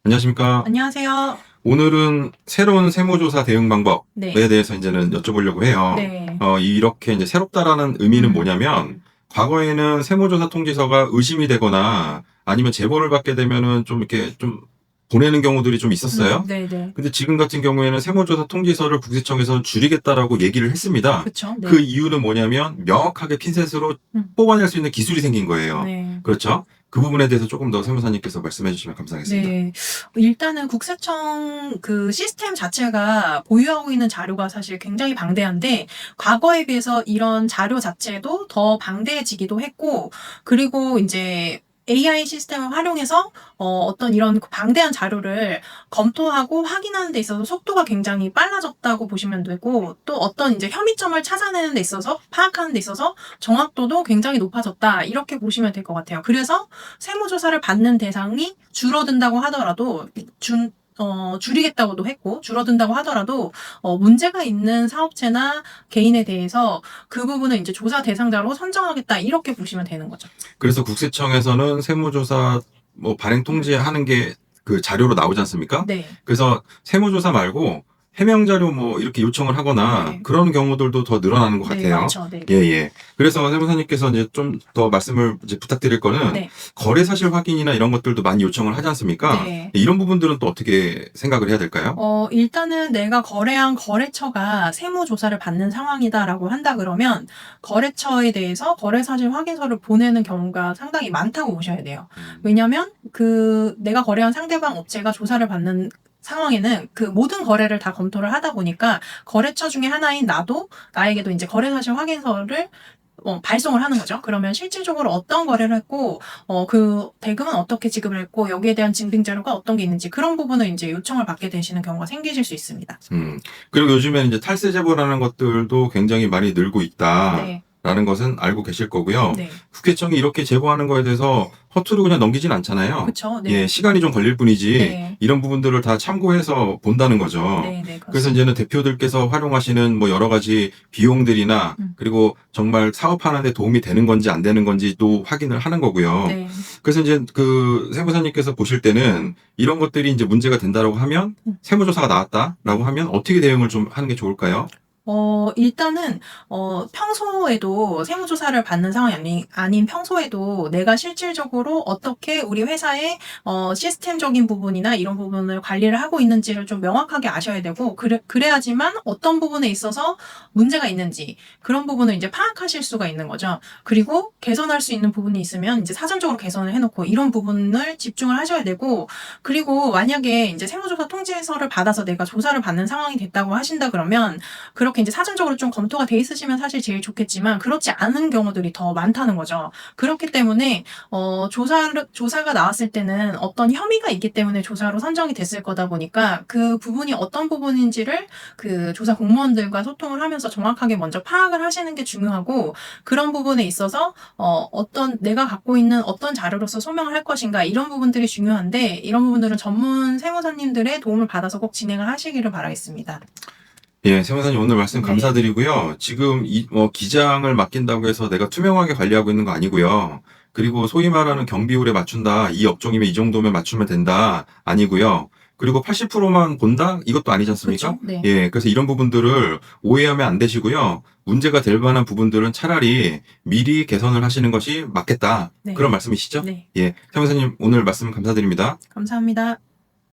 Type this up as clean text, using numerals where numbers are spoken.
안녕하십니까. 안녕하세요. 오늘은 새로운 세무조사 대응 방법에 네. 대해서 이제는 여쭤보려고 해요. 네. 이렇게 이제 새롭다라는 의미는 뭐냐면, 음. 과거에는 세무조사 통지서가 의심이 되거나 아니면 제보를 받게 되면은 좀 이렇게 좀 보내는 경우들이 좀 있었어요. 네네. 근데 지금 같은 경우에는 세무조사 통지서를 국세청에서 줄이겠다라고 얘기를 했습니다. 그쵸. 네. 그 이유는 뭐냐면 명확하게 핀셋으로 음. 뽑아낼 수 있는 기술이 생긴 거예요. 네. 그렇죠? 그 부분에 대해서 조금 더 세무사님께서 말씀해 주시면 감사하겠습니다. 네. 일단은 국세청 그 시스템 자체가 보유하고 있는 자료가 사실 굉장히 방대한데, 과거에 비해서 이런 자료 자체도 더 방대해지기도 했고, 그리고 인제 AI 시스템을 활용해서 어떤 이런 방대한 자료를 검토하고 확인하는 데 있어서 속도가 굉장히 빨라졌다고 보시면 되고, 또 어떤 인제 혐의점을 찾아내는 데 있어서, 파악하는 데 있어서 정확도도 굉장히 높아졌다, 이렇게 보시면 될 것 같아요. 그래서 세무조사를 받는 대상이 줄어든다고 하더라도, 줄이겠다고도 했고, 줄어든다고 하더라도 문제가 있는 사업체나 개인에 대해서 그 부분을 이제 조사 대상자로 선정하겠다, 이렇게 보시면 되는 거죠. 그래서 국세청에서는 세무조사 발행 통지하는 게 그 자료로 나오지 않습니까? 네. 그래서 세무조사 말고 해명 자료 이렇게 요청을 하거나 네. 그런 경우들도 더 늘어나는 것 네, 같아요. 많죠. 네. 예, 예. 그래서 세무사님께서 이제 좀 더 말씀을 이제 부탁드릴 거는 네. 거래 사실 확인이나 이런 것들도 많이 요청을 하지 않습니까? 네. 이런 부분들은 또 어떻게 생각을 해야 될까요? 일단은 내가 거래한 거래처가 세무조사를 받는 상황이다라고 한다 그러면, 거래처에 대해서 거래사실 확인서를 보내는 경우가 상당히 많다고 보셔야 돼요. 왜냐면 내가 거래한 상대방 업체가 조사를 받는 상황에는 그 모든 거래를 다 검토를 하다 보니까, 거래처 중에 하나인 나에게도 이제 거래사실 확인서를 발송을 하는 거죠. 그러면 실질적으로 어떤 거래를 했고, 그 대금은 어떻게 지급을 했고, 여기에 대한 증빙 자료가 어떤 게 있는지, 그런 부분을 이제 요청을 받게 되시는 경우가 생기실 수 있습니다. 그리고 요즘에는 이제 탈세 제보라는 것들도 굉장히 많이 늘고 있다. 네. 라는 것은 알고 계실 거고요. 네. 국회청이 이렇게 제보하는 거에 대해서 허투루 그냥 넘기진 않잖아요. 그쵸. 네. 예, 시간이 좀 걸릴 뿐이지 네. 이런 부분들을 다 참고해서 본다는 거죠. 네, 네, 그래서 그렇습니다. 이제는 대표들께서 활용하시는 여러 가지 비용들이나 그리고 정말 사업하는데 도움이 되는 건지 안 되는 건지도 확인을 하는 거고요. 네. 그래서 이제 그 세무사님께서 보실 때는 이런 것들이 이제 문제가 된다라고 하면 세무조사가 나왔다라고 하면 어떻게 대응을 좀 하는 게 좋을까요? 일단은 평소에도 세무조사를 받는 상황이 아닌 평소에도 내가 실질적으로 어떻게 우리 회사의 시스템적인 부분이나 이런 부분을 관리를 하고 있는지를 좀 명확하게 아셔야 되고, 그래야지만 어떤 부분에 있어서 문제가 있는지, 그런 부분을 이제 파악하실 수가 있는 거죠. 그리고 개선할 수 있는 부분이 있으면 이제 사전적으로 개선을 해놓고, 이런 부분을 집중을 하셔야 되고, 그리고 만약에 이제 세무조사 통지서를 받아서 내가 조사를 받는 상황이 됐다고 하신다 그러면, 그렇게 이제 사전적으로 좀 검토가 돼 있으시면 사실 제일 좋겠지만, 그렇지 않은 경우들이 더 많다는 거죠. 그렇기 때문에 조사가 나왔을 때는 어떤 혐의가 있기 때문에 조사로 선정이 됐을 거다 보니까, 그 부분이 어떤 부분인지를 그 조사 공무원들과 소통을 하면서 정확하게 먼저 파악을 하시는 게 중요하고, 그런 부분에 있어서 내가 갖고 있는 어떤 자료로서 소명을 할 것인가, 이런 부분들이 중요한데, 이런 부분들은 전문 세무사님들의 도움을 받아서 꼭 진행을 하시기를 바라겠습니다. 예, 세무사님 오늘 말씀 네. 감사드리고요. 지금 기장을 맡긴다고 해서 내가 투명하게 관리하고 있는 거 아니고요. 그리고 소위 말하는 경비율에 맞춘다. 이 업종이면 이 정도면 맞추면 된다. 아니고요. 그리고 80%만 본다? 이것도 아니지 않습니까? 그렇죠. 네. 예, 그래서 이런 부분들을 오해하면 안 되시고요. 문제가 될 만한 부분들은 차라리 미리 개선을 하시는 것이 맞겠다. 네. 그런 말씀이시죠? 네. 예, 세무사님 오늘 말씀 감사드립니다. 감사합니다.